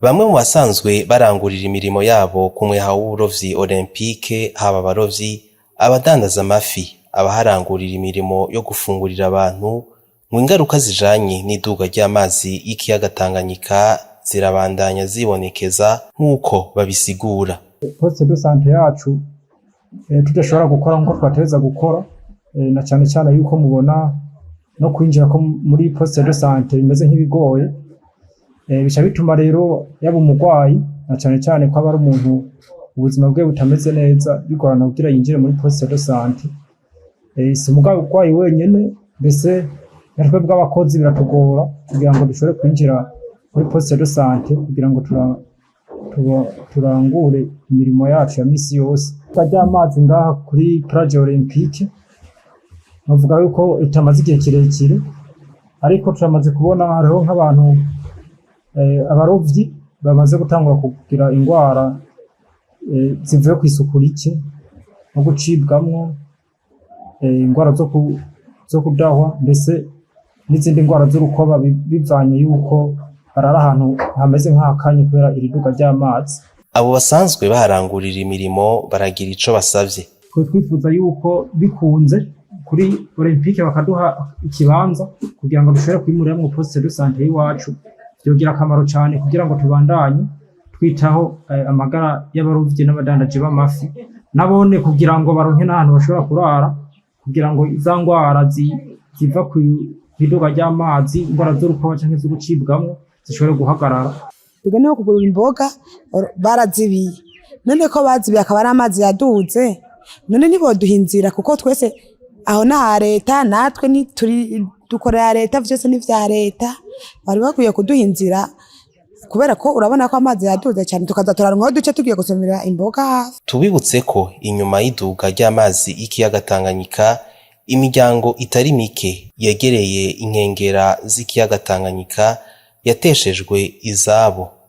Bamwe mu basanzwe barangurira imirimo yabo ku mweha w'uburovyi Olympique, haba abarovyi, abadandaza amafi, abaharangurira imirimo yo gufungurira abantu, ngo ingaruka zijanye n'iduga ry'amazi y'ikiyaga Tanganyika zirabandanya zibonekeza nk'uko babisigura. Poste de santé yacu tudashobora gukora nkuko twategerezwa gukora, na cane cane yuko mubona no kwinjira ko muri poste de santé bimeze nk'ibigoye, bica bituma rero yaba umurwayi na cane cane ko aba ari umuntu ubuzima bwe butameze neza bigorana kugira yinjire muri poste de santé. Si umurwayi wenyene, mbese natwe bw'abakozi biratugora kugira ngo dushobore kwinjira muri poste de santé kugira ngo turangure imirimo yacu ya misi yose. Ry'amazi ngaha kuri plage Olympique bavuga yuko itamaze igihe kirekire, ariko turamaze kubona hariho nk'abantu abarovyi bamaze gutangura kugira ingwara zivuye kw'isuku rike, no gucibwamwo, ingwara zo kudahwa, mbese n'izindi ngwara z'urukoba bivanye yuko barara ahantu hameze nk'akanya kubera iriduga ry'amazi. Abo basanzwe baharangurira imirimo baragira ico basavye. Twifuza yuko bikunze kuri Olympique bakaduha ikibanza kugira ngo dushobore kwimuriramwo poste de santé y'iwacu, vyogira akamaro cane kugira ngo tubandanye twitaho amagara y'abarovyi n'abadandaji b'amafi, nabone kugira ngo baronke n'ahantu bashobora kurara, kugira ngo iza ngwara ziva kw'iduga ry'amazi, ingwara z'urukoba canke zo gucibwamwo zishobore guhagarara. Tugende no kugura imboga barazibiye, none ko bazibiye akaba ari amazi yaduze, none niboduha inzira kuko twese aho na leta, natwe ni turi dukorera leta, vyose ni vya leta, bari bakwiye kuduha inzira kubera ko urabona ko amazi yaduze cyane, tukaza turaronka aho duce tugiye gusomera imboga hafi. Tubibutse ko inyuma y'iduga ry'amazi y'ikiyaga Tanganyika, imiryango itari mike yegereye inkengera z'ikiyaga Tanganyika yateshejwe izabo.